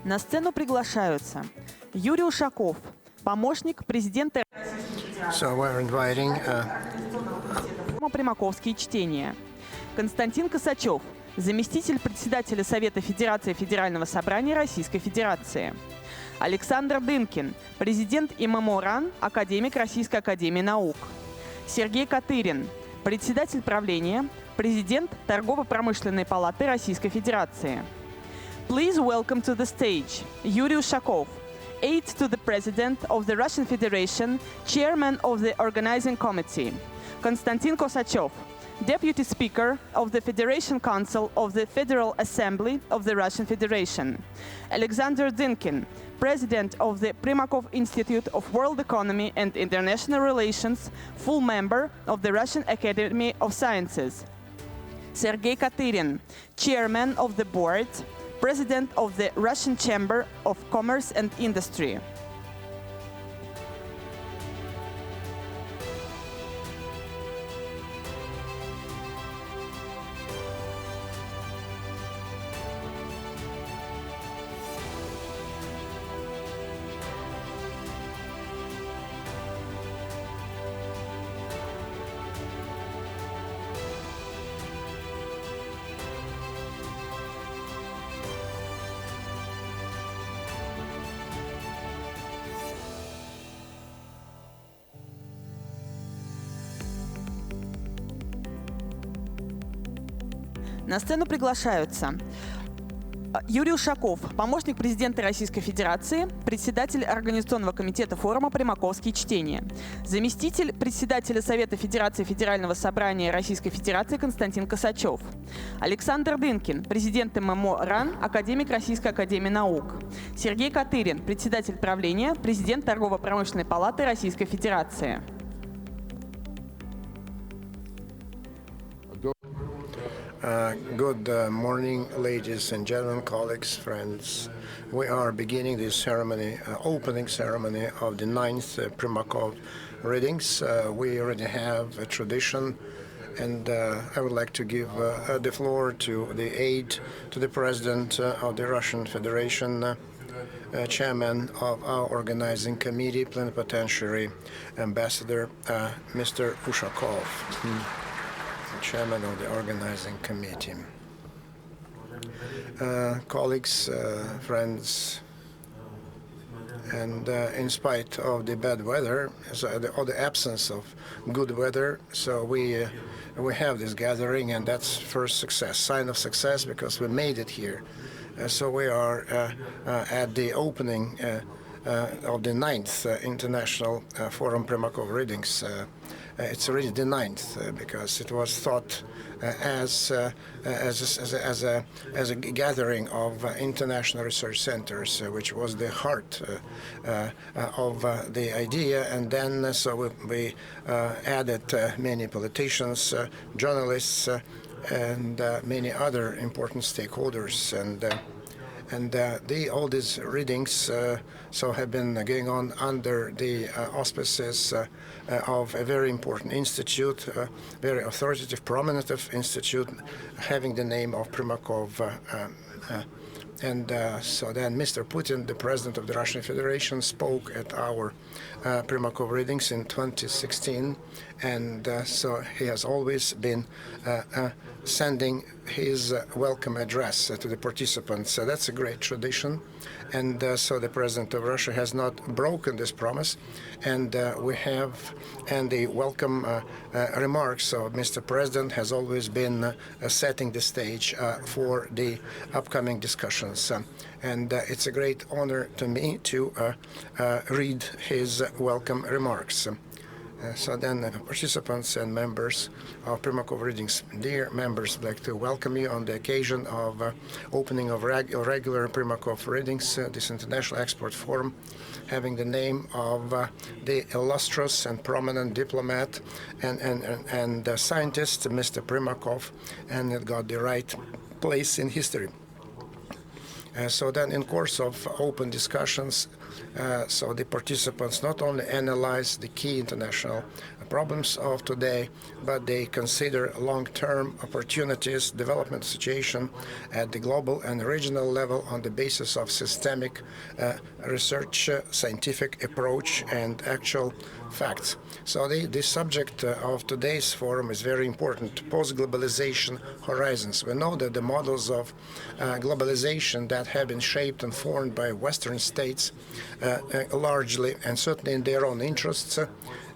На сцену приглашаются Юрий Ushakov, помощник президента Примаковские чтения, Константин Косачев, заместитель председателя Совета Федерации Федерального собрания Российской Федерации, Александр Dynkin, президент IMEMO РАН, академик Российской академии наук, Сергей Katyrin, председатель правления, президент Торгово-промышленной палаты Российской Федерации. Please welcome to the stage Yury Ushakov, aide to the President of the Russian Federation, Chairman of the Organizing Committee, Konstantin Kosachev, Deputy Speaker of the Federation Council of the Federal Assembly of the Russian Federation, Alexander Dynkin, President of the Primakov Institute of World Economy and International Relations, full member of the Russian Academy of Sciences, Sergey Katyrin, Chairman of the Board, President of the Russian Chamber of Commerce and Industry. На сцену приглашаются Юрий Ushakov, помощник президента Российской Федерации, председатель Организационного комитета форума «Примаковские чтения», заместитель председателя Совета Федерации Федерального собрания Российской Федерации Константин Косачев, Александр Dynkin, президент IMEMO РАН, академик Российской академии наук, Сергей Katyrin, председатель правления, президент Торгово-промышленной палаты Российской Федерации. Good morning, ladies and gentlemen, colleagues, friends. We are beginning this ceremony, opening ceremony of the IX Primakov Readings. We already have a tradition, and I would like to give the floor to the aide to the President of the Russian Federation, Chairman of our organizing committee, Plenipotentiary Ambassador, Mr. Ushakov. Chairman of the organizing committee. Colleagues, friends, and in spite of the bad weather, or the absence of good weather, so we have this gathering, and that's first success, sign of success, because we made it here. So we are at the opening of the 9th International Forum Primakov Readings. It's already the 9th because it was thought as a gathering of international research centers, which was the heart of the idea. And then so we added many politicians, journalists, and many other important stakeholders. And all these readings so have been going on under the auspices of a very important institute, very authoritative, prominent institute, having the name of Primakov. So then Mr. Putin, the president of the Russian Federation, spoke at our Primakov readings in 2016, and so he has always been sending his welcome address to the participants. So that's a great tradition, and so the president of Russia has not broken this promise, and we have, and the welcome remarks of Mr. President has always been setting the stage for the upcoming discussions. And it's a great honor to me to read his welcome remarks. So then participants and members of Primakov Readings, dear members, I'd like to welcome you on the occasion of opening of regular Primakov Readings, this international export forum, having the name of the illustrious and prominent diplomat and scientist, Mr. Primakov, and it got the right place in history. So then in course of open discussions, So the participants not only analyze the key international problems of today, but they consider long-term opportunities, development situation at the global and regional level on the basis of systemic research, scientific approach, and actual facts. So the subject of today's forum is very important, post-globalization horizons. We know that the models of globalization that have been shaped and formed by Western states largely and certainly in their own interests,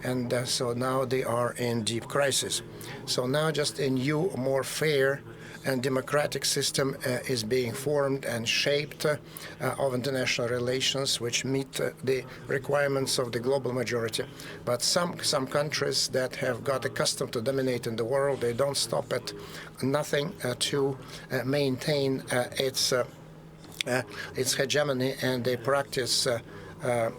and so now they are in deep crisis. So now just a new, more fair and democratic system is being formed and shaped of international relations which meet the requirements of the global majority. But some countries that have got accustomed to dominate in the world, they don't stop at nothing to maintain its hegemony, and they practice their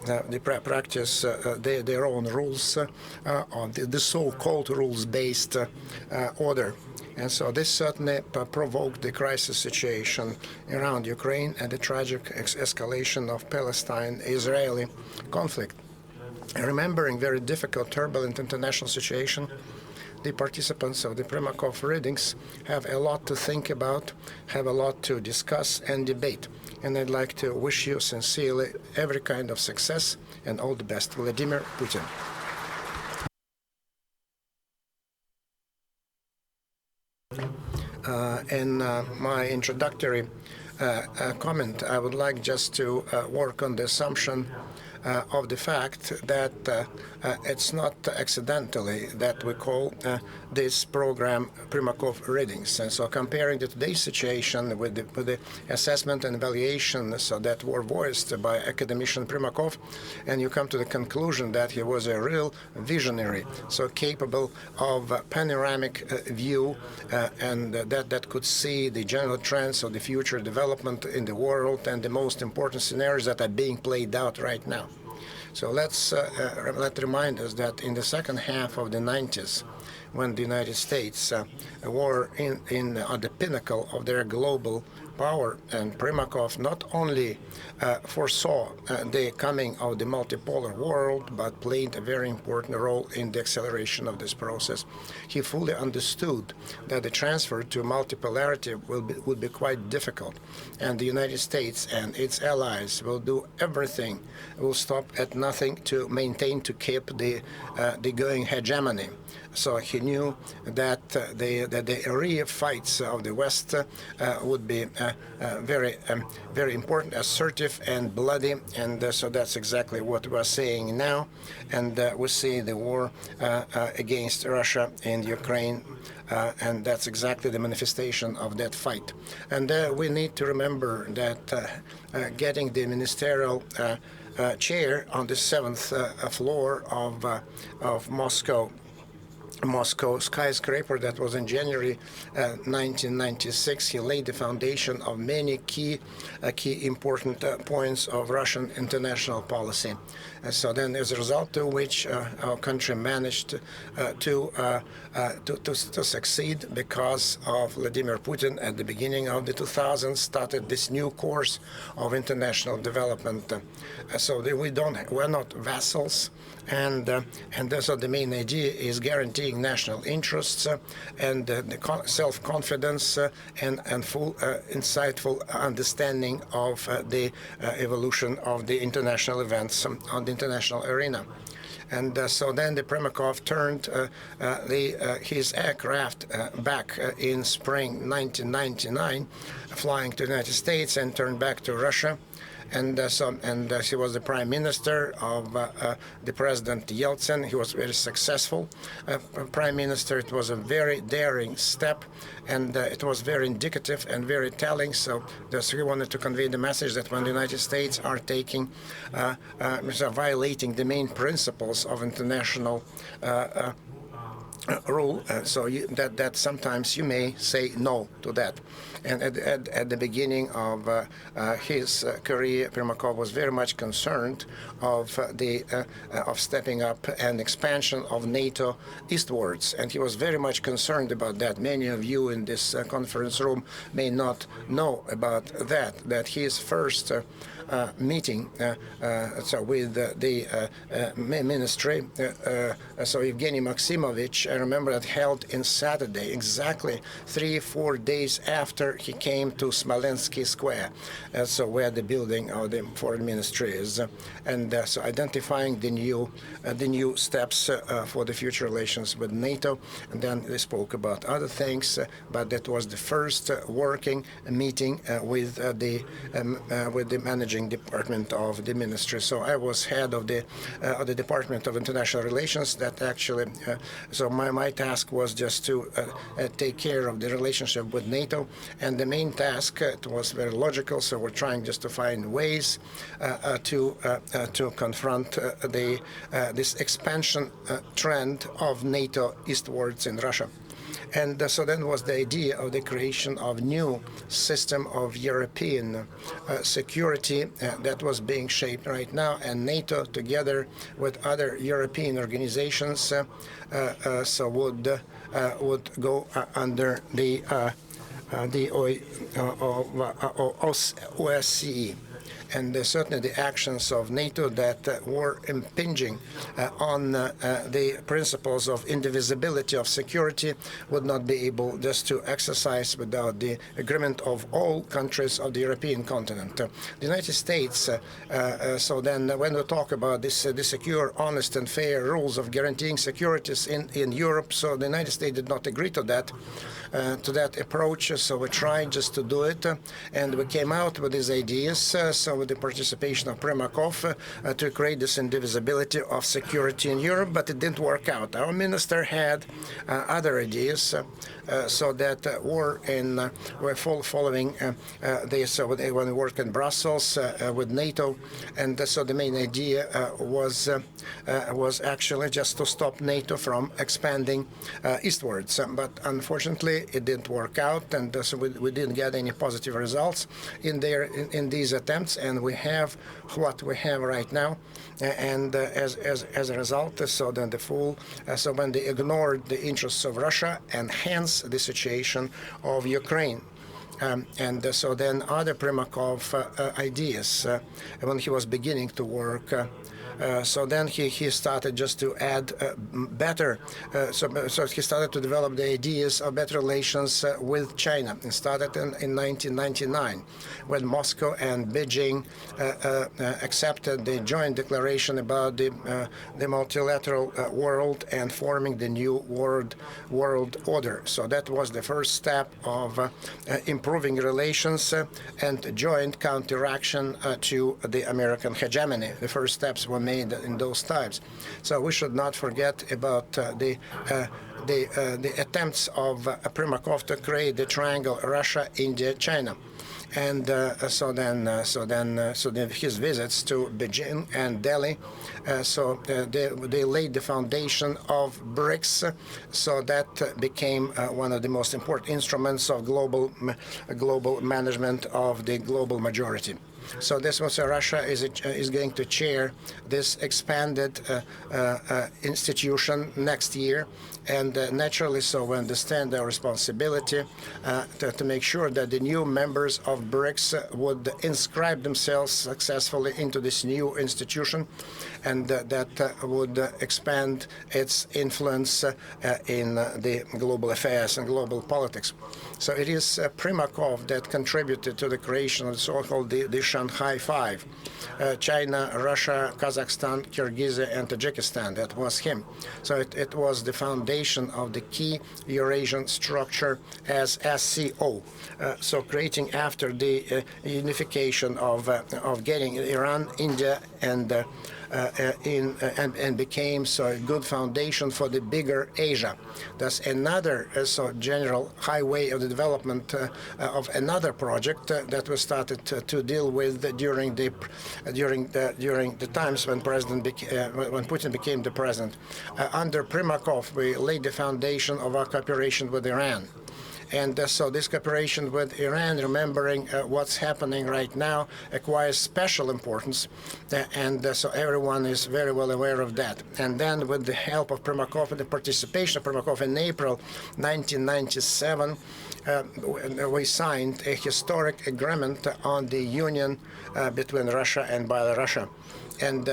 own rules, on the so-called rules-based order. And so this certainly provoked the crisis situation around Ukraine and the tragic escalation of Palestine-Israeli conflict. Remembering very difficult, turbulent international situation, the participants of the Primakov Readings have a lot to think about, have a lot to discuss and debate. And I'd like to wish you sincerely every kind of success and all the best. Vladimir Putin. In my introductory comment, I would like just to work on the assumption of the fact that it's not accidentally that we call this program Primakov Readings. And so comparing today's situation with the assessment and evaluation that were voiced by academician Primakov, and you come to the conclusion that he was a real visionary, so capable of panoramic view and that could see the general trends of the future development in the world and the most important scenarios that are being played out right now. So let's remind us that in the second half of the 90s, when the United States were at the pinnacle of their global power, and Primakov not only foresaw the coming of the multipolar world, but played a very important role in the acceleration of this process. He fully understood that the transfer to multipolarity would be quite difficult, and the United States and its allies will do everything, will stop at nothing to maintain, to keep the going hegemony. So he knew that the area fights of the West would be very important, assertive and bloody, and so that's exactly what we're seeing now. And we see the war against Russia in Ukraine, and that's exactly the manifestation of that fight. And we need to remember that getting the ministerial chair on the 7th floor of Moscow skyscraper that was in January 1996. He laid the foundation of many key important points of Russian international policy. So then, as a result of which our country managed to succeed because of Vladimir Putin at the beginning of the 2000s, started this new course of international development. So we're not vassals. And so the main idea is guaranteeing national interests and the self-confidence and full insightful understanding of the evolution of the international events on the international arena. And so then the Primakov turned his aircraft back in spring 1999, flying to the United States, and turned back to Russia. And he was the prime minister of the President Yeltsin. He was very successful prime minister. It was a very daring step, and it was very indicative and very telling. So he wanted to convey the message that when the United States are violating the main principles of international rule, so that sometimes you may say no to that. And at the beginning of his career, Primakov was very much concerned of stepping up and expansion of NATO eastwards, and he was very much concerned about that. Many of you in this conference room may not know about that his first meeting so with the ministry. So Evgeny Maximovich, I remember that held in Saturday, exactly 3-4 days after he came to Smolensky Square, so where the building of the foreign ministry is, and so identifying the new steps for the future relations with NATO. And then they spoke about other things, but that was the first working meeting with the managing department of the ministry. So I was head of the Department of International Relations. That actually, so my task was just to take care of the relationship with NATO, and the main task it was very logical. So we're trying just to find ways to confront this expansion trend of NATO eastwards in Russia. And so then was the idea of the creation of new system of European security that was being shaped right now, and NATO together with other European organizations so would go under the OSCE. And certainly the actions of NATO that were impinging on the principles of indivisibility of security would not be able just to exercise without the agreement of all countries of the European continent. The United States, so then when we talk about this, the secure, honest and fair rules of guaranteeing securities in Europe, so the United States did not agree to that approach, so we tried just to do it, and we came out with these ideas, so with the participation of Primakov to create this indivisibility of security in Europe, but it didn't work out. Our minister had other ideas, so that were following this when we worked in Brussels with NATO, and so the main idea was actually just to stop NATO from expanding eastwards, but unfortunately it didn't work out, and so we didn't get any positive results in these attempts, and we have what we have right now, and as a result, so then so when they ignored the interests of Russia and hence the situation of Ukraine. And so then other Primakov ideas, when he was beginning to work, so then he started just to add better, so he started to develop the ideas of better relations with China. It started in 1999 when Moscow and Beijing accepted the joint declaration about the multilateral world and forming the new world order. So that was the first step of improving relations and joint counteraction to the American hegemony. The first steps were made in those times. So we should not forget about the attempts of Primakov to create the triangle Russia, India, China. And so then his visits to Beijing and Delhi, so they laid the foundation of BRICS, so that became one of the most important instruments of global management of the global majority. So this was Russia is going to chair this expanded institution next year, and naturally so we understand our responsibility to make sure that the new members of BRICS would inscribe themselves successfully into this new institution, and that would expand its influence in the global affairs and global politics. So it is Primakov that contributed to the creation of the so-called the Shanghai Five: China, Russia, Kazakhstan, Kyrgyzstan, and Tajikistan. That was him. So it was the foundation of the key Eurasian structure as SCO. So creating after the unification of getting Iran, India, and became so a good foundation for the bigger Asia. That's another so general highway of the development of another project that was started to deal with during the times when when Putin became the president. Under Primakov, we laid the foundation of our cooperation with Iran. And so this cooperation with Iran, remembering what's happening right now, acquires special importance, and so everyone is very well aware of that. And then with the help of Primakov and the participation of Primakov in April 1997, we signed a historic agreement on the union between Russia and Belarus. And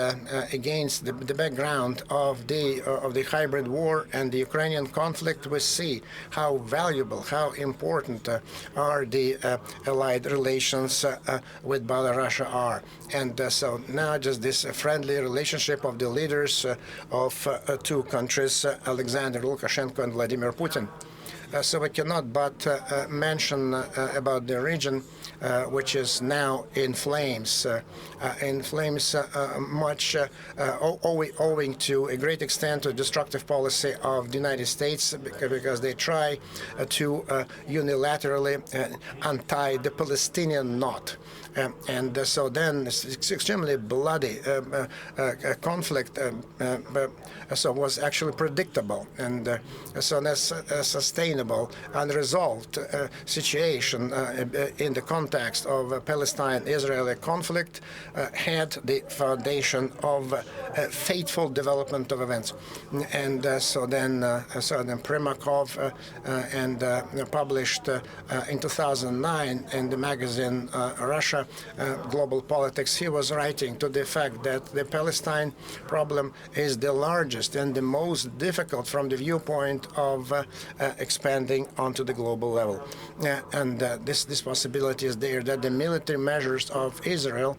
against the background of the hybrid war and the Ukrainian conflict, we see how valuable, how important are the allied relations with Belarus are. And so now just this friendly relationship of the leaders of two countries, Alexander Lukashenko and Vladimir Putin. So we cannot but mention about the region, which is now in flames, much owing to a great extent to destructive policy of the United States, because they try to unilaterally untie the Palestinian knot. And so then it's extremely bloody conflict so was actually predictable, and so that's a sustainable, unresolved situation in the context of Palestine-Israeli conflict had the foundation of fateful development of events. And so then Primakov and published in 2009 in the magazine Russia Global Politics, he was writing to the fact that the Palestine problem is the largest and the most difficult from the viewpoint of expanding onto the global level. And this possibility is there, that the military measures of Israel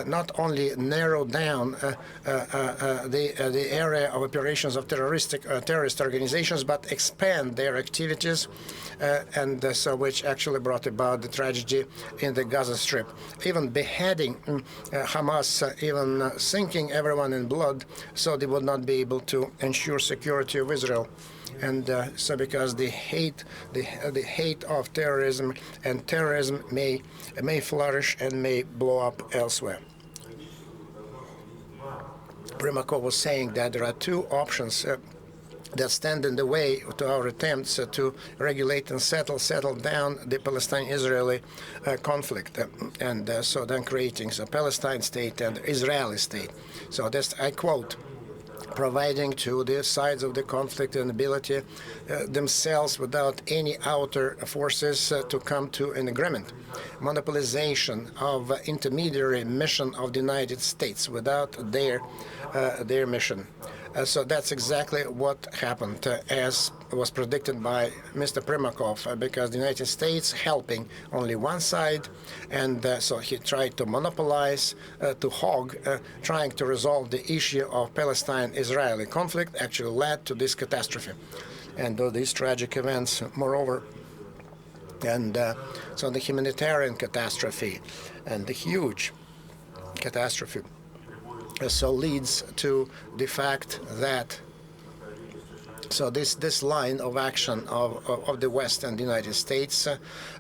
not only narrow down the area of operations of terrorist organizations, but expand their activities, and so which actually brought about the tragedy in the Gaza Strip. Even beheading Hamas, even sinking everyone in blood, so they would not be able to ensure security of Israel. And so because the hate of terrorism, and terrorism may flourish and may blow up elsewhere. Primakov was saying that there are two options that stand in the way to our attempts to regulate and settle down the Palestine-Israeli conflict, and so then creating a Palestine state and Israeli state. So that's, I quote, providing to the sides of the conflict an ability themselves, without any outer forces, to come to an agreement. Monopolization of intermediary mission of the United States without their mission. So that's exactly what happened, as was predicted by Mr. Primakov, because the United States helping only one side, and so he tried to monopolize, to hog, trying to resolve the issue of Palestine-Israeli conflict, actually led to this catastrophe. And these tragic events, moreover, and so the humanitarian catastrophe and the huge catastrophe so leads to the fact that so this line of action of the West and the United States,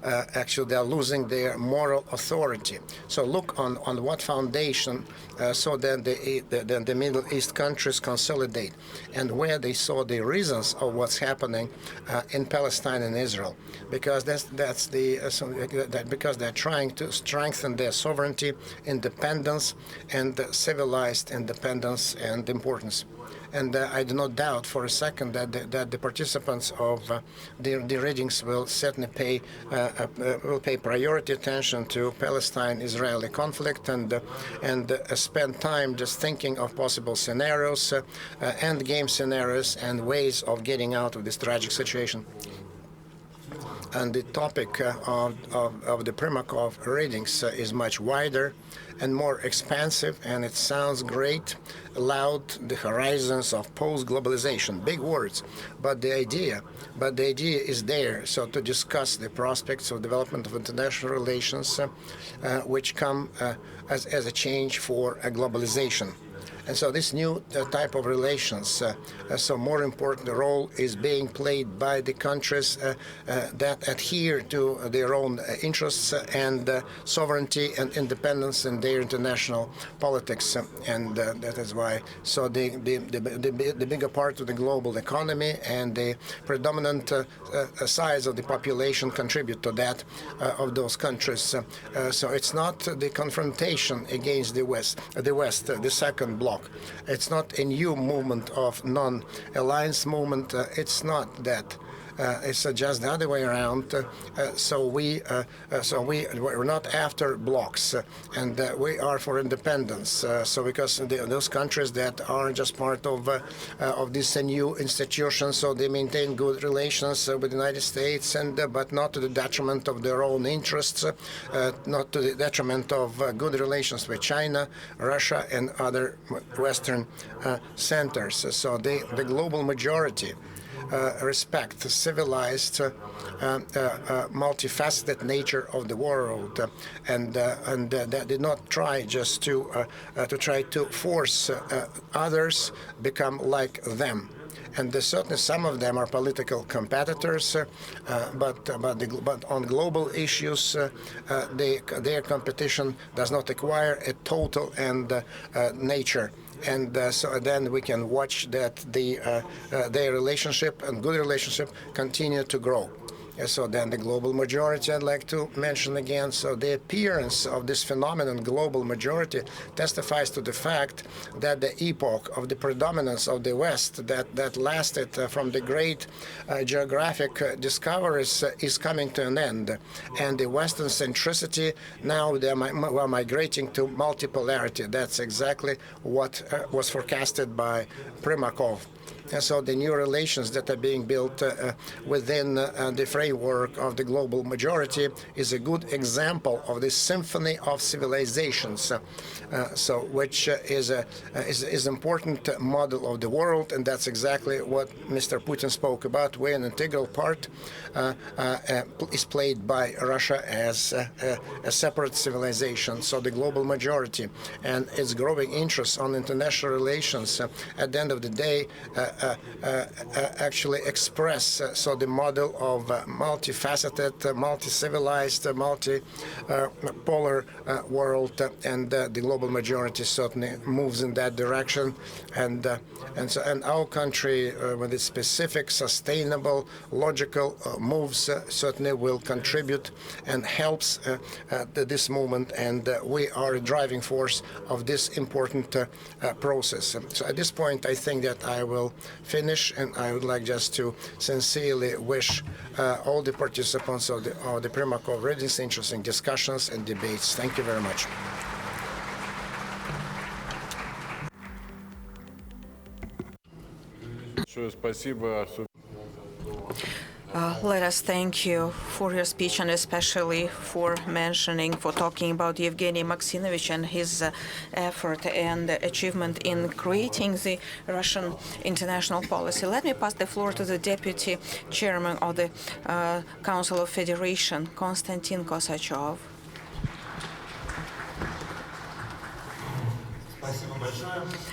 actually they are losing their moral authority. So look on what foundation so then the Middle East countries consolidate, and where they saw the reasons of what's happening in Palestine and Israel, because that's the because they're trying to strengthen their sovereignty, independence, and civilized independence and importance. And I do not doubt for a second that the participants of the readings will certainly pay priority attention to Palestine-Israeli conflict, and spend time just thinking of possible scenarios, endgame scenarios, and ways of getting out of this tragic situation. And the topic of the Primakov readings is much wider and more expansive, and it sounds great, loud, the horizons of post-globalization, big words, but the idea is there, so to discuss the prospects of development of international relations which come as a change for a globalization. And so this new type of relations, so more important role is being played by the countries that adhere to their own interests and sovereignty and independence in their international politics. And that is why, so the bigger part of the global economy and the predominant size of the population contribute to that of those countries. So it's not the confrontation against the West, the second bloc. It's not a new movement of non-alliance movement. It's not that. It's just the other way around. So we're not after blocks, and we are for independence. So because those countries that are just part of this new institution, so they maintain good relations with the United States, and but not to the detriment of their own interests, not to the detriment of good relations with China, Russia, and other Western centers. So the global majority respect the civilized, multifaceted nature of the world, and that did not try just to try to force others become like them. And certainly some of them are political competitors, but on global issues, their competition does not acquire a total and nature. And so then we can watch that their relationship and good relationship continue to grow. So then the global majority, I'd like to mention again, so the appearance of this phenomenon, global majority, testifies to the fact that the epoch of the predominance of the West that lasted from the great geographic discoveries is coming to an end. And the Western centricity, now we're migrating to multipolarity. That's exactly what was forecasted by Primakov. And so the new relations that are being built within the framework of the global majority is a good example of this symphony of civilizations, which is important model of the world, and that's exactly what Mr. Putin spoke about, where an integral part is played by Russia as a separate civilization. So the global majority and its growing interest on international relations at the end of the day actually express the model of multifaceted, multi-civilized, multi-polar world, and the global majority certainly moves in that direction. And our country, with its specific, sustainable, logical moves, certainly will contribute and helps this movement, and we are a driving force of this important process. So at this point, I think that I will finish, and I would like just to sincerely wish all the participants of the Primakov Readings interesting discussions and debates. Thank you very much. Let us thank you for your speech, and especially for talking about Yevgeny Maximovich and his effort and achievement in creating the Russian international policy. Let me pass the floor to the Deputy Chairman of the Council of Federation, Konstantin Kosachev.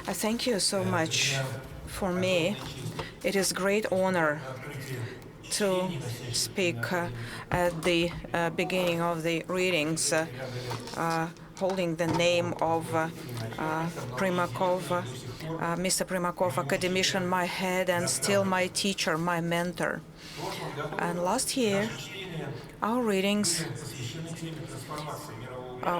Thank you so much. For me, it is a great honor to speak at the beginning of the readings, holding the name of Primakov, Mr. Primakov, academician, my head, and still my teacher, my mentor. And last year, our readings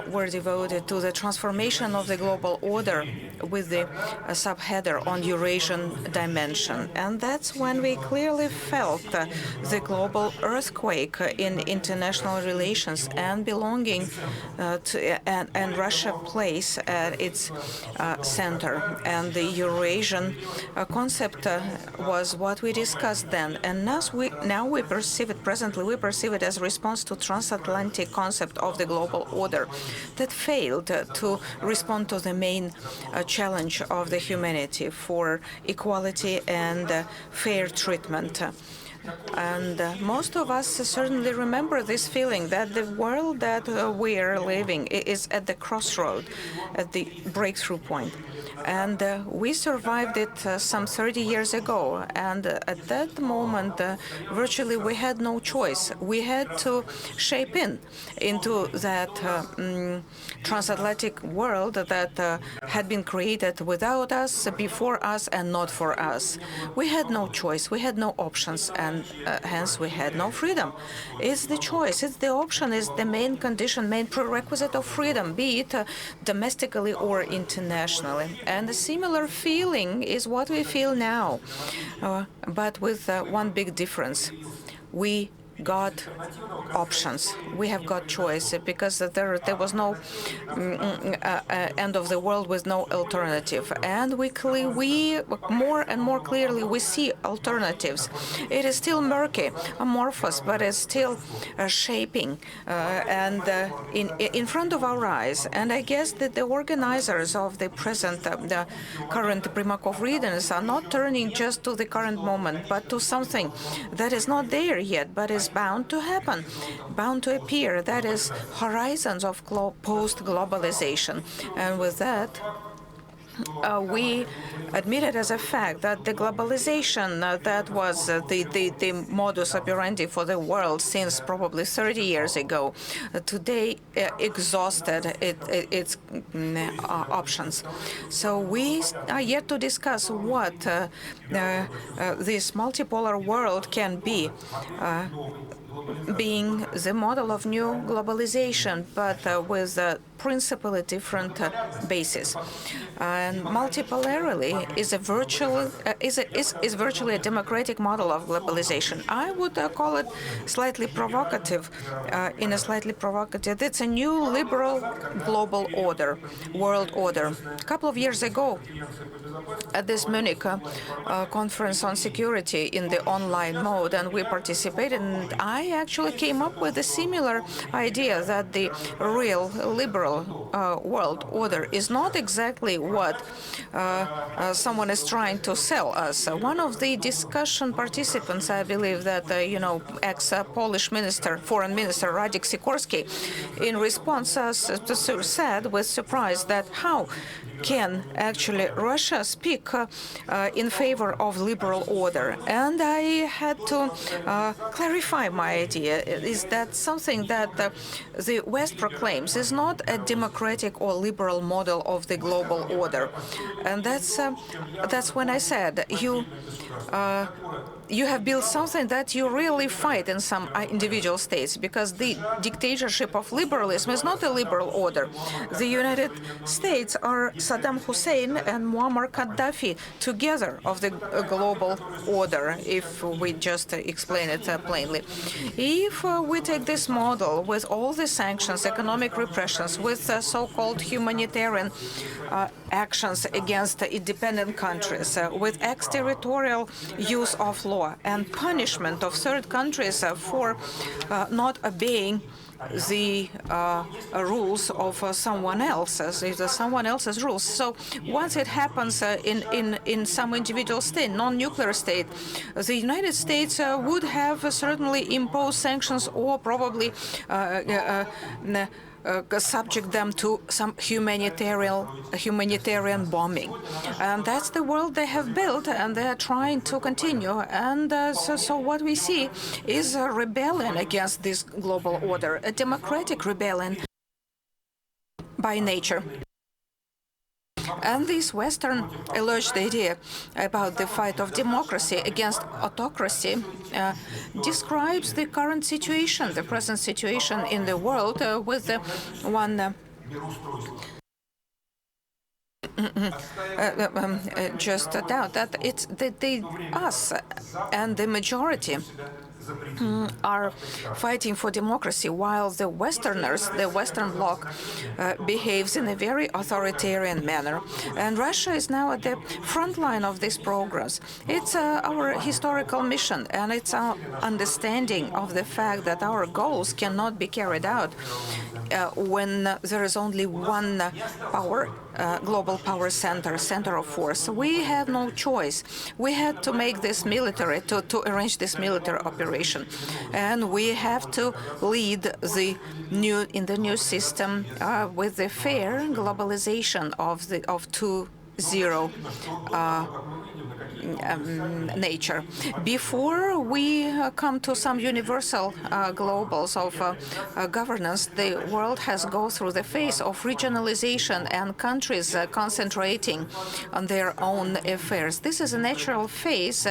were devoted to the transformation of the global order with the subheader on Eurasian dimension. And that's when we clearly felt the global earthquake in international relations and belonging and Russia place at its center. And the Eurasian concept was what we discussed then. And now we perceive it, presently we perceive it as a response to transatlantic concept of the global order that failed to respond to the main challenge of the humanity for equality and fair treatment. And most of us certainly remember this feeling that the world that we are living is at the crossroad, at the breakthrough point. And we survived it some 30 years ago. And at that moment, virtually we had no choice. We had to shape into that transatlantic world that had been created without us, before us, and not for us. We had no choice. We had no options, and hence we had no freedom. It's the choice. It's the option. Is the main condition, main prerequisite of freedom, be it domestically or internationally. And a similar feeling is what we feel now, but with one big difference. We got options. We have got choice because there was no end of the world with no alternative. And we more and more clearly we see alternatives. It is still murky, amorphous, but it's still shaping and in front of our eyes. And I guess that the organizers of the present, the current Primakov Readings are not turning just to the current moment, but to something that is not there yet, but is bound to happen, bound to appear. That is horizons of post-globalization. And with that, we admitted as a fact that the globalization that was the modus operandi for the world since probably 30 years ago, today exhausted its options. So we are yet to discuss what this multipolar world can be. Being the model of new globalization, but with a principally different basis. And multipolarity is virtually a democratic model of globalization. I would call it slightly provocative, It's a new liberal global order, world order. A couple of years ago, at this Munich conference on security in the online mode, and we participated, and I actually came up with a similar idea that the real liberal world order is not exactly what someone is trying to sell us. One of the discussion participants, I believe that, ex-Polish foreign minister Radek Sikorski, in response said with surprise that how can actually Russia speak in favor of liberal order? And I had to clarify my idea. Is that something that the West proclaims is not a democratic or liberal model of the global order? And that's when I said you have built something that you really fight in some individual states, because the dictatorship of liberalism is not a liberal order. The United States are Saddam Hussein and Muammar Gaddafi together of the global order, if we just explain it plainly. If we take this model with all the sanctions, economic repressions, with so-called humanitarian actions against independent countries, with extraterritorial use of law and punishment of third countries for not obeying the rules of someone else's rules. So once it happens in some individual state, non-nuclear state, the United States would have certainly imposed sanctions or probably subject them to some humanitarian bombing. And that's the world they have built, and they are trying to continue. And so what we see is a rebellion against this global order, a democratic rebellion by nature. And this Western alleged idea about the fight of democracy against autocracy describes the current situation, the present situation in the world, with one just a doubt that it's the us and the majority are fighting for democracy, while the Westerners, the Western Bloc, behaves in a very authoritarian manner. And Russia is now at the front line of this progress. It's our historical mission, and it's our understanding of the fact that our goals cannot be carried out when there is only one power, global power center of force. We have no choice. We had to make this military, to arrange this military operation, and we have to lead the new system with the fair globalization of 2.0 nature. Before we come to some universal globals of governance, the world has gone through the phase of regionalization and countries concentrating on their own affairs. This is a natural phase,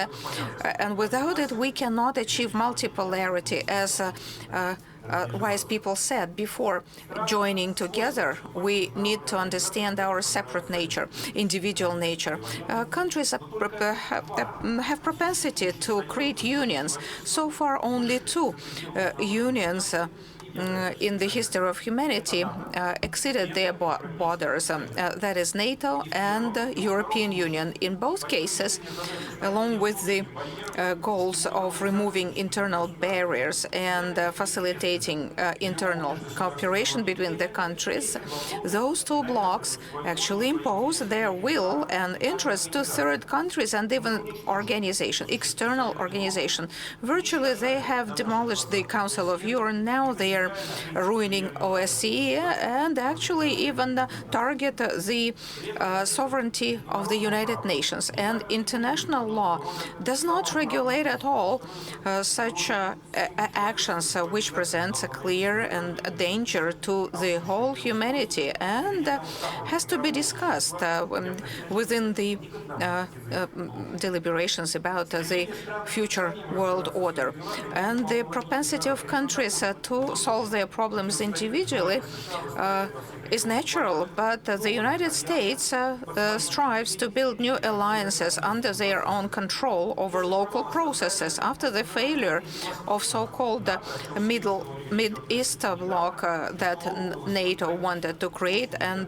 and without it, we cannot achieve multipolarity, as wise people said before. Joining together, we need to understand our separate nature, individual nature. Countries have propensity to create unions. So far, only two unions in the history of humanity exceeded their borders. That is NATO and European Union. In both cases, along with the goals of removing internal barriers and facilitating internal cooperation between the countries, those two blocs actually impose their will and interest to third countries and even external organization. Virtually, they have demolished the Council of Europe. Now they are ruining OSCE and actually even target the sovereignty of the United Nations. And international law does not regulate at all such actions, which presents a clear and a danger to the whole humanity, and has to be discussed within the deliberations about the future world order. And the propensity of countries to solve their problems individually is natural, but the United States strives to build new alliances under their own control over local processes after the failure of so-called Mid-East bloc that NATO wanted to create, and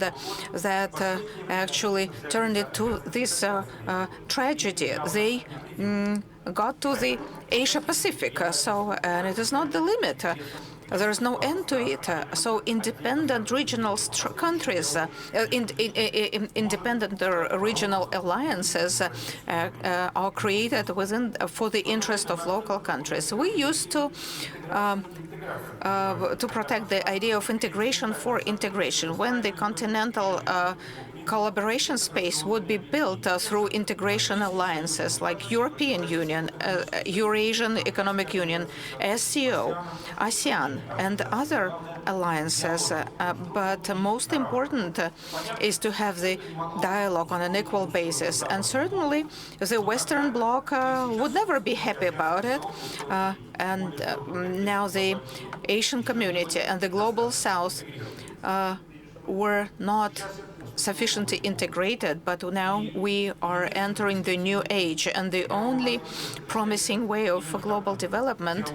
that actually turned into this tragedy. They got to the Asia-Pacific, and it is not the limit. There is no end to it. So independent regional countries, independent regional alliances are created for the interest of local countries. We used to protect the idea of integration for integration, when the continental collaboration space would be built through integration alliances like European Union, Eurasian Economic Union, SCO, ASEAN, and other alliances. But most important is to have the dialogue on an equal basis. And certainly the Western Bloc would never be happy about it. And now the Asian community and the Global South were not sufficiently integrated, but now we are entering the new age, and the only promising way of global development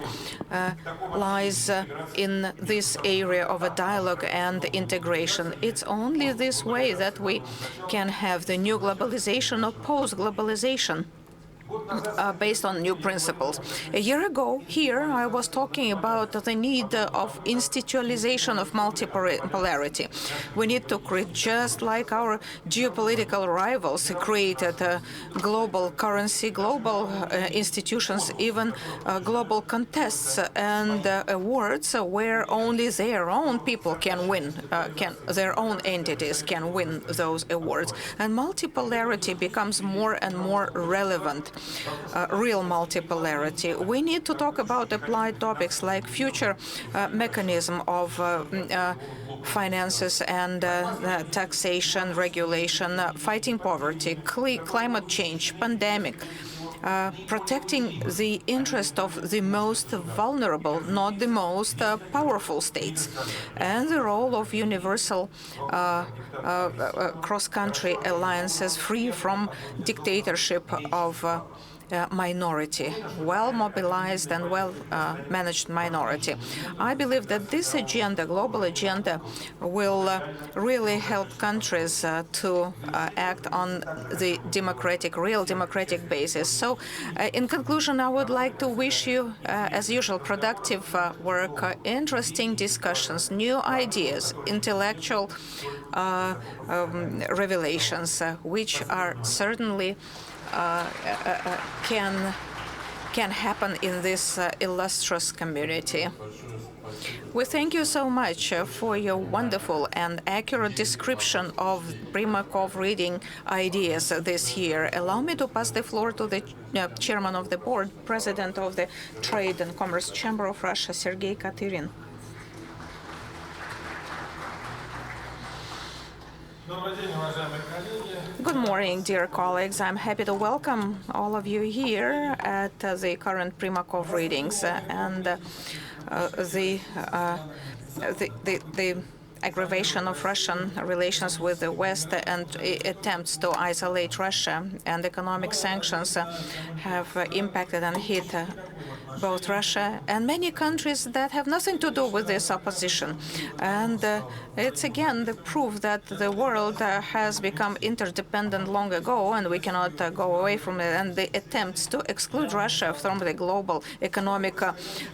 lies in this area of a dialogue and integration. It's only this way that we can have the new globalization or post-globalization. Based on new principles. A year ago, here, I was talking about the need of institutionalization of multipolarity. We need to create, just like our geopolitical rivals created a global currency, global institutions, even global contests and awards where only their own people can win, their own entities can win those awards. And multipolarity becomes more and more relevant. Real multipolarity. We need to talk about applied topics like future mechanism of finances and taxation, regulation, fighting poverty, climate change, pandemic, protecting the interest of the most vulnerable, not the most powerful states, and the role of universal cross-country alliances free from dictatorship of minority, well-mobilized and well-managed minority. I believe that this agenda, global agenda, will really help countries to act on the real democratic basis. So, in conclusion, I would like to wish you, as usual, productive work, interesting discussions, new ideas, intellectual revelations, which are certainly can happen in this illustrious community. We thank you so much for your wonderful and accurate description of Primakov reading ideas this year. Allow me to pass the floor to the chairman of the board, president of the Trade and Commerce Chamber of Russia, Sergey Katyrin. Good morning, dear colleagues. I'm happy to welcome all of you here at the current Primakov readings and the aggravation of Russian relations with the West and attempts to isolate Russia and economic sanctions have impacted and hit both Russia and many countries that have nothing to do with this opposition. And it's again the proof that the world has become interdependent long ago, and we cannot go away from it. And the attempts to exclude Russia from the global economic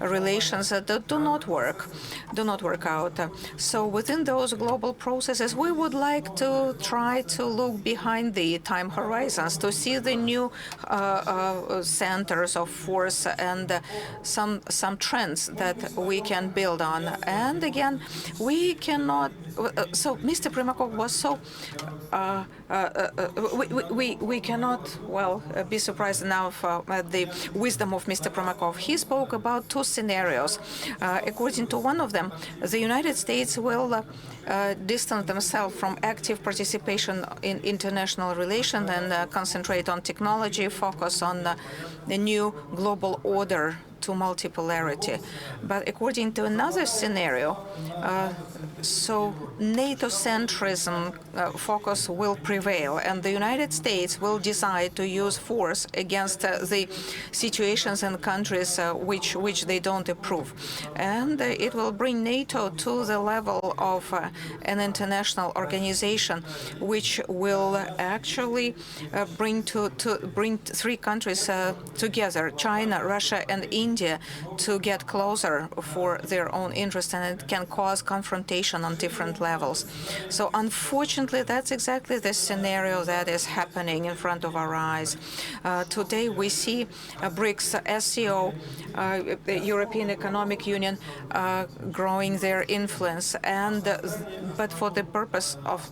relations that do not work out. So within those global processes, we would like to try to look behind the time horizons to see the new centers of force and some trends that we can build on. And again, we cannot. So Mr. Primakov was so. We cannot be surprised enough at the wisdom of Mr. Primakov. He spoke about two scenarios. According to one of them, the United States will distance themselves from active participation in international relations and concentrate on technology, focus on the new global order to multipolarity. But according to another scenario, so NATO-centrism focus will prevail, and the United States will decide to use force against the situations and countries which they don't approve. And it will bring NATO to the level of an international organization, which will actually bring three countries together, China, Russia, and India, to get closer for their own interest, and it can cause confrontation on different levels. So unfortunately, that's exactly the scenario that is happening in front of our eyes. Today we see BRICS, SCO, the European Economic Union growing their influence, and but for the purpose of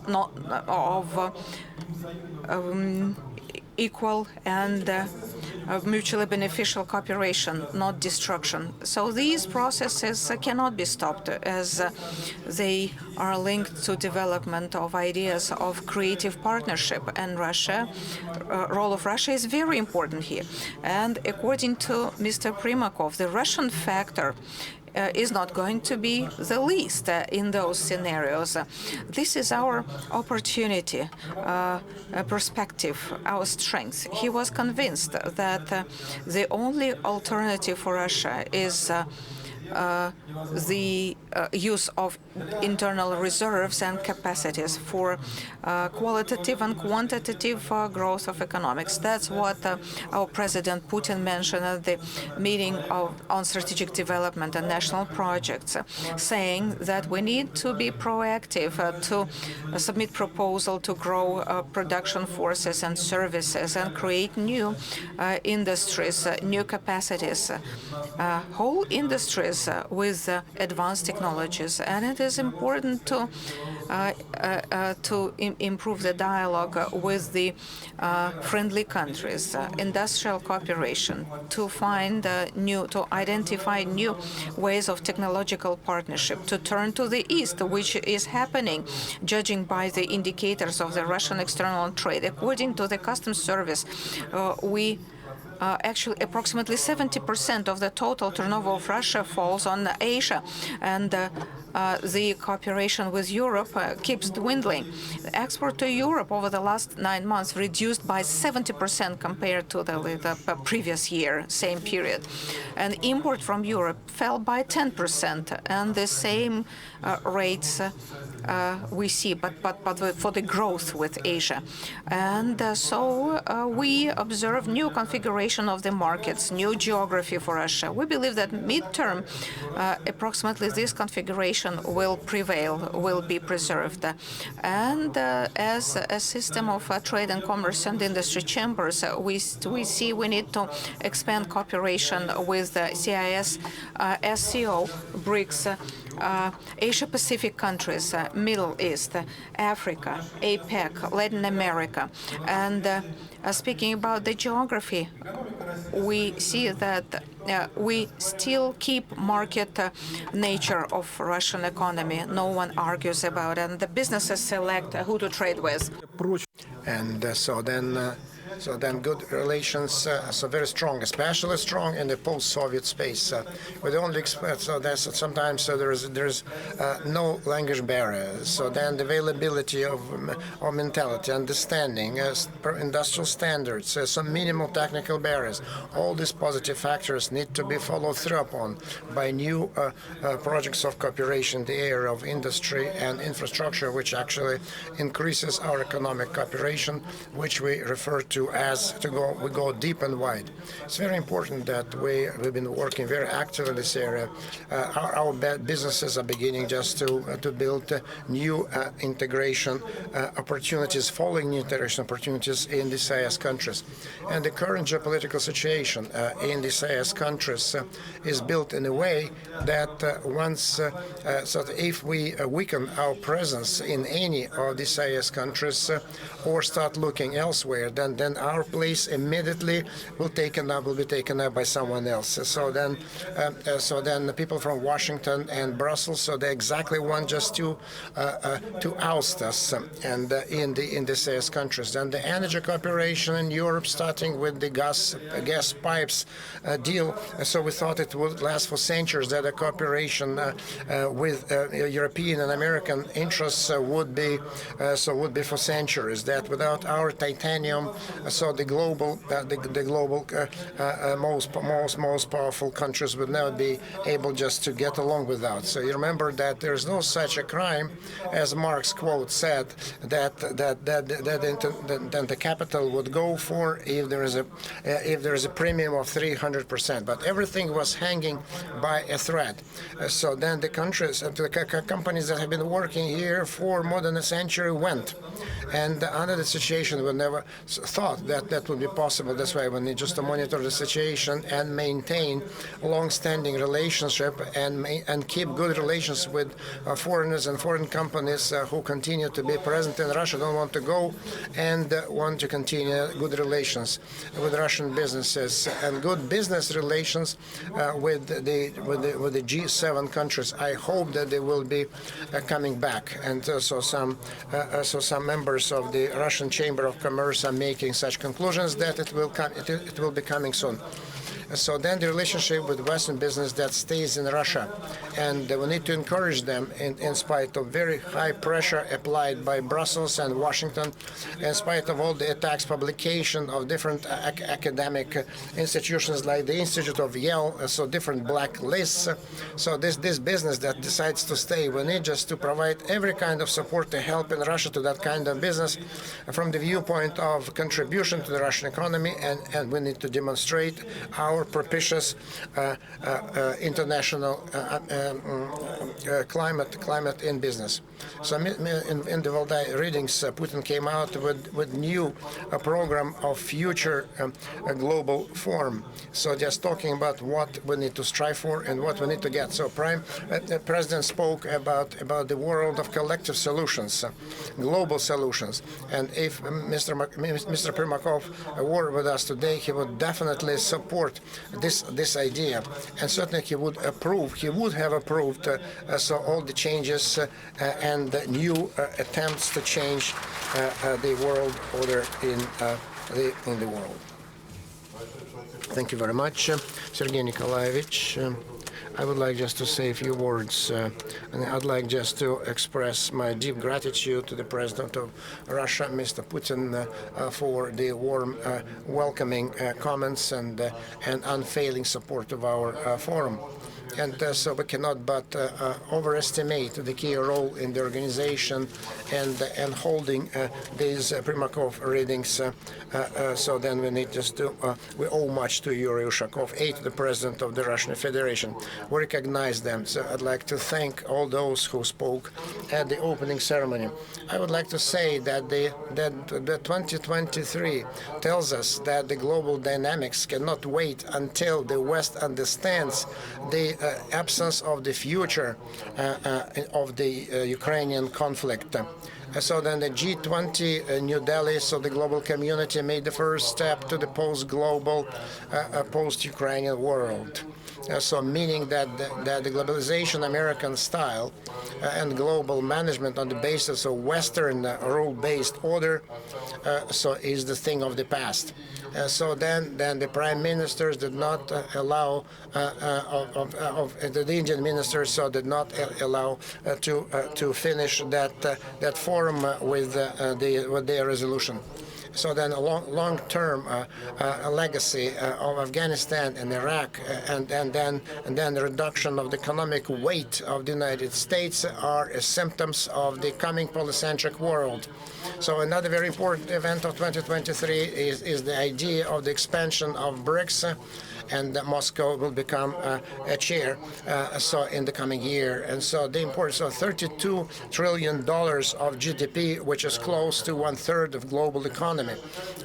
equal and mutually beneficial cooperation, not destruction. So these processes cannot be stopped, as they are linked to development of ideas of creative partnership. And Russia, role of Russia is very important here. And according to Mr. Primakov, the Russian factor is not going to be the least in those scenarios. This is our opportunity, perspective, our strength. He was convinced that the only alternative for Russia is the use of internal reserves and capacities for qualitative and quantitative growth of economics. That's what our President Putin mentioned at the meeting on strategic development and national projects, saying that we need to be proactive to submit proposal to grow production forces and services and create new industries, new capacities, whole industries with advanced technologies. And it is important to improve the dialogue with the friendly countries, industrial cooperation, to identify new ways of technological partnership, to turn to the East, which is happening, judging by the indicators of the Russian external trade. According to the Customs Service, we actually approximately 70% of the total turnover of Russia falls on Asia, and the cooperation with Europe keeps dwindling. The export to Europe over the last 9 months reduced by 70% compared to the previous year, same period. And import from Europe fell by 10%, and the same rates we see, but for the growth with Asia. And so we observe new configuration of the markets, new geography for Russia. We believe that midterm, approximately this configuration will prevail, will be preserved. And as a system of trade and commerce and industry chambers, we see we need to expand cooperation with the CIS, SCO, BRICS, Asia-Pacific countries, Middle East, Africa, APEC, Latin America. And speaking about the geography, we see that we still keep market nature of Russian economy. No one argues about it, and the businesses select who to trade with. And so then good relations, so very strong, especially strong in the post-Soviet space. With only so that's sometimes there's no language barrier. So then the availability of mentality, understanding, industrial standards, some minimal technical barriers. All these positive factors need to be followed through upon by new projects of cooperation in the area of industry and infrastructure, which actually increases our economic cooperation, which we refer to as we go deep and wide. It's very important that we've been working very actively in this area. Our businesses are beginning just to build new integration opportunities, following new integration opportunities in the CIS countries. And the current geopolitical situation in the CIS countries is built in a way that so that if we weaken our presence in any of the CIS countries or start looking elsewhere, then our place immediately will be taken up by someone else. So then the people from Washington and Brussels, so they exactly want just to oust us, and in the CIS countries. Then the energy cooperation in Europe, starting with the gas pipes deal. So we thought it would last for centuries. That a cooperation with European and American interests would be for centuries. That without our titanium, so the global most powerful countries would never be able just to get along without. So you remember that there's no such a crime, as Marx quote said, that the capital would go for if there is a premium of 300%. But everything was hanging by a thread. So then the countries, the companies that have been working here for more than a century went. And under the situation, we never thought that would be possible. That's why we need just to monitor the situation and maintain long-standing relationship and keep good relations with foreigners and foreign companies who continue to be present in Russia, don't want to go, and want to continue good relations with Russian businesses and good business relations with the G7 countries. I hope that they will be coming back, and so some members of the Russian Chamber of Commerce are making such conclusions that it will be coming soon. So then the relationship with Western business that stays in Russia, and we need to encourage them in spite of very high pressure applied by Brussels and Washington, in spite of all the attacks, publication of different academic institutions like the Institute of Yale, so different blacklists. So this business that decides to stay, we need just to provide every kind of support to help in Russia to that kind of business from the viewpoint of contribution to the Russian economy, and we need to demonstrate our propitious international climate in business. So in the Valdai readings, Putin came out with new program of future global forum. So just talking about what we need to strive for and what we need to get. So the President spoke about the world of collective solutions, global solutions. And if Mr. Primakov were with us today, he would definitely support this idea, and certainly he would have approved so all the changes and new attempts to change the world order in the world. Thank you very much, Sergey Nikolaevich. I would like just to say a few words, and I'd like just to express my deep gratitude to the President of Russia, Mr. Putin, for the warm, welcoming comments and unfailing support of our forum. And so we cannot but overestimate the key role in the organization and holding these Primakov readings. So then we need just to, we owe much to Yury Ushakov, Aide to the President of the Russian Federation. We recognize them. So I'd like to thank all those who spoke at the opening ceremony. I would like to say that the 2023 tells us that the global dynamics cannot wait until the West understands the absence of the future of the Ukrainian conflict. So then the G20 New Delhi, so the global community made the first step to the post-global, post-Ukrainian world. So meaning that the globalization American style and global management on the basis of Western rule-based order so is the thing of the past. So then the prime ministers did not allow the Indian ministers so did not allow to finish that forum with their resolution. So then a long-term legacy of Afghanistan and Iraq, and then the reduction of the economic weight of the United States are symptoms of the coming polycentric world. So another very important event of 2023 is the idea of the expansion of BRICS. And Moscow will become a chair so in the coming year. And so the importance of $32 trillion of GDP, which is close to 1/3 of global economy,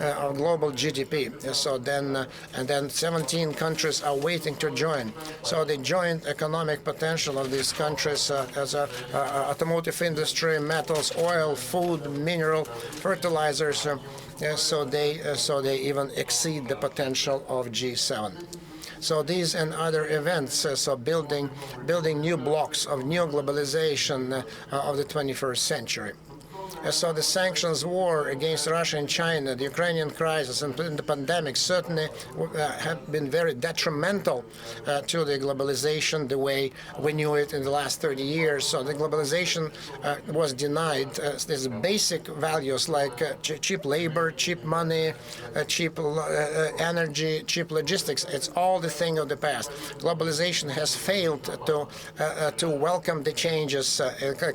of global GDP. So then, and then 17 countries are waiting to join. So the joint economic potential of these countries as automotive industry, metals, oil, food, mineral, fertilizers, so they even exceed the potential of G7. So these and other events, so building new blocks of new globalization of the 21st century. So the sanctions war against Russia and China, the Ukrainian crisis, and the pandemic certainly have been very detrimental to the globalization the way we knew it in the last 30 years. So the globalization was denied these basic values like cheap labor, cheap money, cheap energy, cheap logistics. It's all the thing of the past. Globalization has failed to welcome the changes,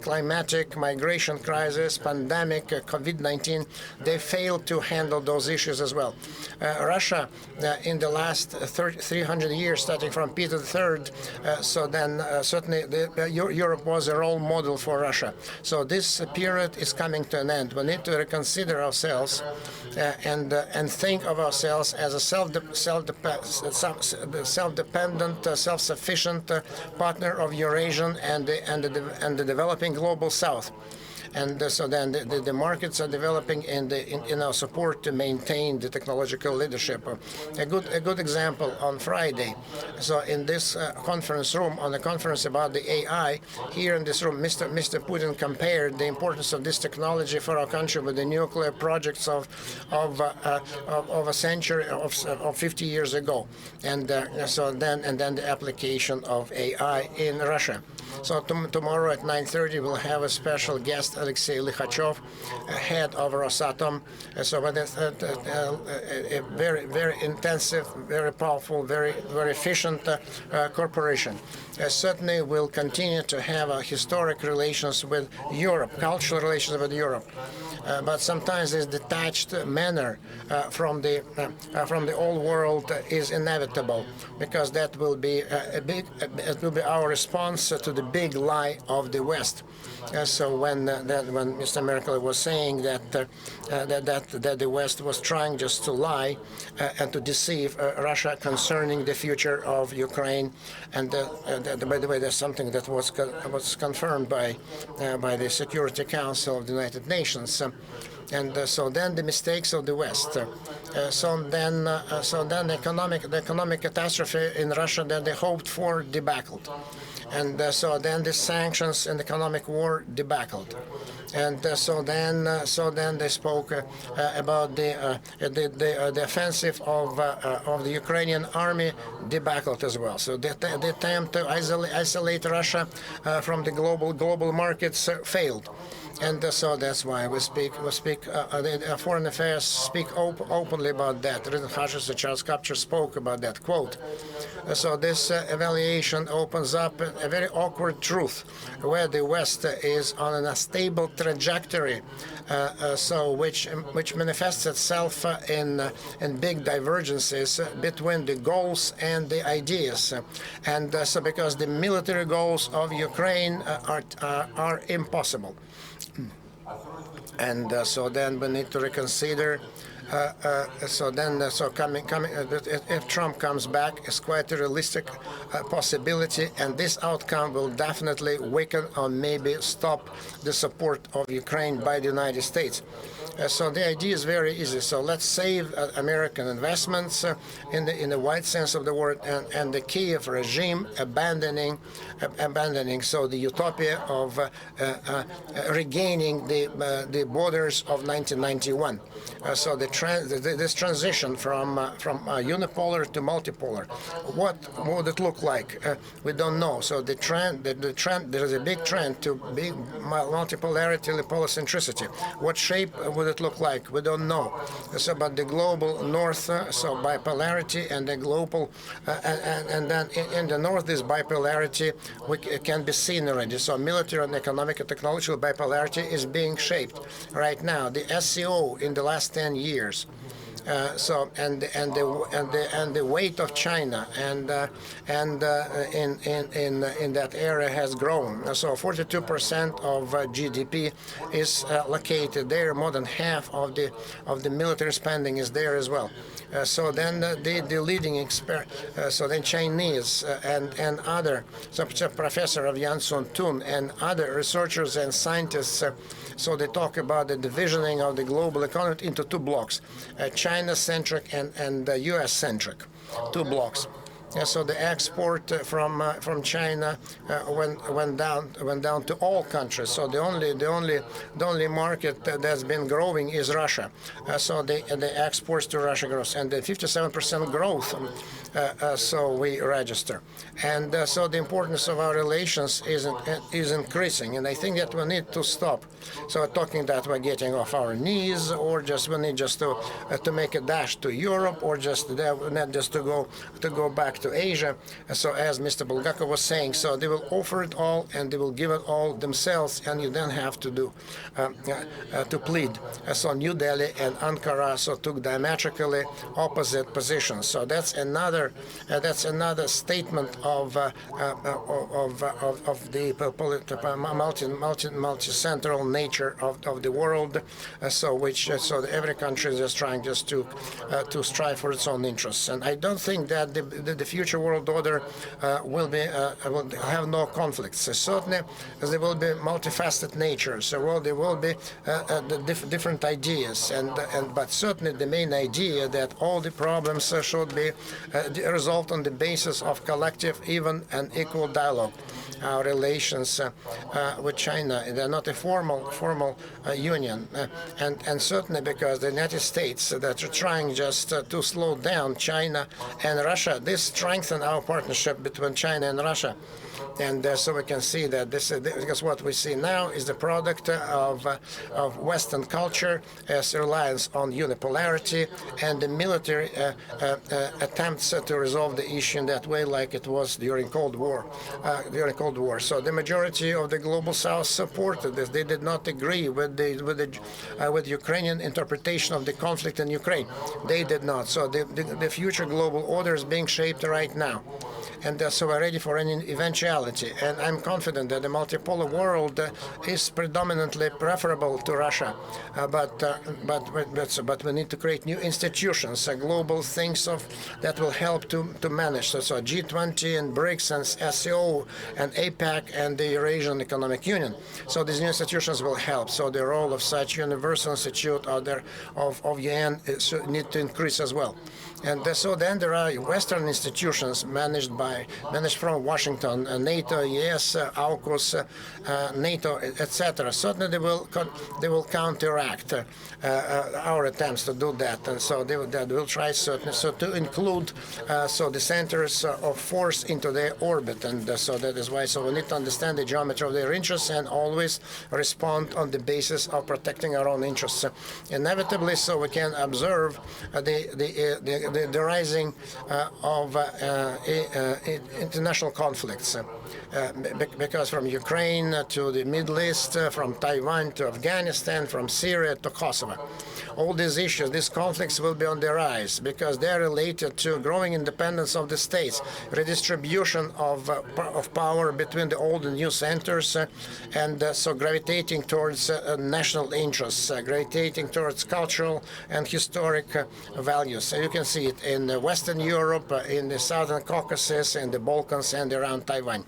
climatic, migration crisis, pandemic, COVID-19, they failed to handle those issues as well. Russia, in the last 300 years, starting from Peter III, so then certainly Europe was a role model for Russia. So this period is coming to an end. We need to reconsider ourselves and think of ourselves as a self-dependent, self-sufficient partner of Eurasian and the developing global South. And so then the markets are developing in our support to maintain the technological leadership. A good example on Friday. So in this conference room, on the conference about the AI, here in this room, Mr. Putin compared the importance of this technology for our country with the nuclear projects of a century of 50 years ago, and then the application of AI in Russia. So tomorrow at 9:30 we'll have a special guest, Alexei Likhachev, head of Rosatom. So a very intensive, very powerful, very efficient corporation. Certainly will continue to have historic relations with Europe, cultural relations with Europe. But sometimes this detached manner from the old world is inevitable, because that will be it will be our response to the big lie of the West. So when Mr. Merkel was saying that the West was trying just to lie and to deceive Russia concerning the future of Ukraine, and by the way, that's something that was confirmed by the Security Council of the United Nations. And so then the mistakes of the West. So then the economic catastrophe in Russia that they hoped for debacled. And so then the sanctions and economic war debacled. And so then they spoke about the offensive of the Ukrainian army debacle as well. So the attempt to isolate Russia from the global markets failed. And so that's why we speak. Foreign affairs speak openly about that. Charles Kupcher spoke about that quote. So this evaluation opens up a very awkward truth, where the West is on an unstable trajectory, which manifests itself in big divergences between the goals and the ideas, and so because the military goals of Ukraine are impossible. And so then we need to reconsider. If Trump comes back, it's quite a realistic possibility, and this outcome will definitely weaken or maybe stop the support of Ukraine by the United States. So the idea is very easy. So let's save American investments in the wide sense of the word, and the Kiev regime abandoning so the utopia of regaining the borders of 1991. So this transition from unipolar to multipolar, what would it look like? We don't know. So the trend, there is a big trend to big multipolarity, polycentricity. What shape would it look like? We don't know. So, but the global north, so bipolarity, and the global, and then in the north, this bipolarity can be seen already. So military and economic and technological bipolarity is being shaped right now. The SCO in the last 10 years. The weight of China and in that area has grown. So 42% of GDP is located there. More than half of the military spending is there as well. So then the leading expert, so then Chinese and other, so Professor of Yansun Tun and other researchers and scientists. So they talk about the divisioning of the global economy into two blocks, China-centric and U.S.-centric, two blocks. So the export from China went down to all countries. So the only market that's been growing is Russia. So the exports to Russia grows, and the 57% growth. So we register, and so the importance of our relations is increasing, and I think that we need to stop. So talking that we're getting off our knees, or just we need just to make a dash to Europe, or just not just to go back to Asia. So as Mr. Bulgakov was saying, so they will offer it all and they will give it all themselves, and you then have to do to plead. So New Delhi and Ankara so took diametrically opposite positions. So that's another statement of the multi-central nature of the world. So every country is just trying to strive for its own interests, and I don't think that the future world order will have no conflicts. So certainly, there will be multifaceted nature. So there will be different ideas, but certainly the main idea that all the problems should be resolved on the basis of collective, even and equal dialogue. Our relations with China, they're not a formal union, and certainly because the United States that are trying just to slow down China and Russia, this strengthen our partnership between China and Russia. And so we can see that because what we see now is the product of Western culture as reliance on unipolarity and the military attempts to resolve the issue in that way, like it was during Cold War. So the majority of the global South supported this. They did not agree with Ukrainian interpretation of the conflict in Ukraine. They did not. So the future global order is being shaped right now. And so we're ready for any eventuality. And I'm confident that the multipolar world is predominantly preferable to Russia. But we need to create new institutions, global things that will help to manage. So G20 and BRICS and SCO and APEC and the Eurasian Economic Union. So these new institutions will help. So the role of such universal institute of UN need to increase as well. And so then there are Western institutions managed from Washington, NATO, ES, AUKUS, NATO, etc. Certainly they will counteract our attempts to do that, and so they will try certainly to include the centers of force into their orbit, and so that is why. So we need to understand the geometry of their interests and always respond on the basis of protecting our own interests. Inevitably, so we can observe the rising of international conflicts, because from Ukraine to the Middle East, from Taiwan to Afghanistan, from Syria to Kosovo, all these issues, these conflicts will be on the rise because they are related to growing independence of the states, redistribution of power between the old and new centers, and so gravitating towards national interests, gravitating towards cultural and historic values. So you can see it in Western Europe, in the Southern Caucasus, in the Balkans, and around Taiwan.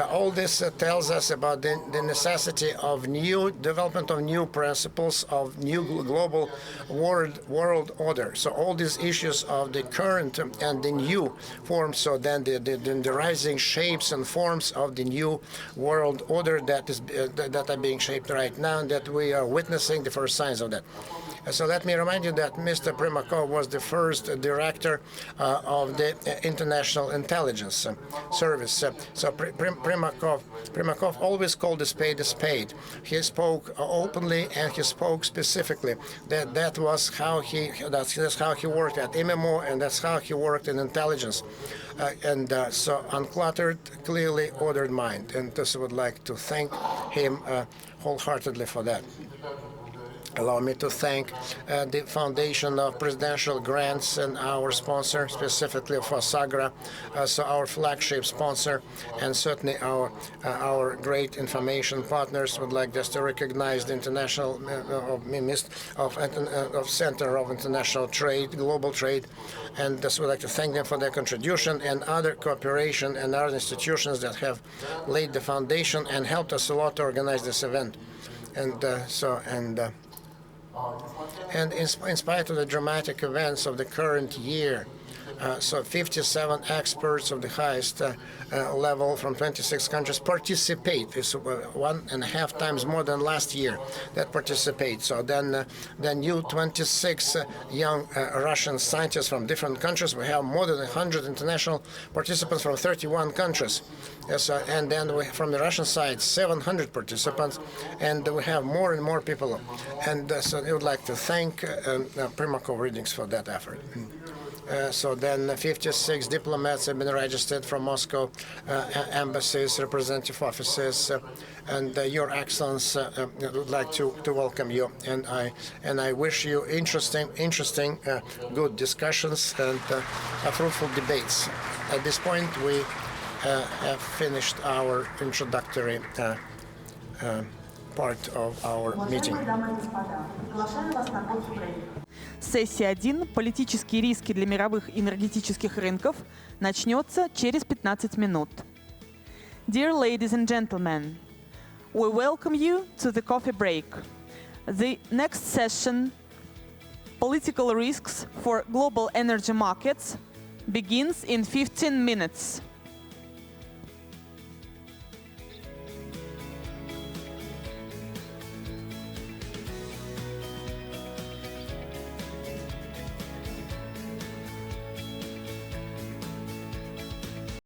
All this tells us about the necessity of new development of new principles of new global world order. So all these issues of the current and the new forms, so then the rising shapes and forms of the new world order that are being shaped right now, and that we are witnessing the first signs of that. So let me remind you that Mr. Primakov was the first director of the International Intelligence Service. So Primakov always called a spade a spade. He spoke openly and he spoke specifically. That's how he worked at IMEMO, and that's how he worked in intelligence. So uncluttered, clearly ordered mind. And I would like to thank him wholeheartedly for that. Allow me to thank the Foundation of Presidential Grants and our sponsor, specifically for SAGRA, so our flagship sponsor, and certainly our great information partners. Would like just to recognize the International of Center of International Trade, Global Trade, and just would like to thank them for their contribution and other cooperation and other institutions that have laid the foundation and helped us a lot to organize this event. And in spite of the dramatic events of the current year, so 57 experts of the highest level from 26 countries participate. It's 1.5 times more than last year that participate. So then new 26 young Russian scientists from different countries. We have more than 100 international participants from 31 countries. And then from the Russian side, 700 participants, and we have more and more people. And so I would like to thank Primakov Readings for that effort. So then 56 diplomats have been registered from Moscow embassies, representative offices, and Your Excellence, I would like to welcome you, and I wish you interesting, good discussions and fruitful debates. At this point, we have finished our introductory part of our meeting. Сессия 1 «Политические риски для мировых энергетических рынков» начнется через 15 минут. Dear ladies and gentlemen, we welcome you to the coffee break. The next session, Political Risks for Global Energy Markets, begins in 15 minutes.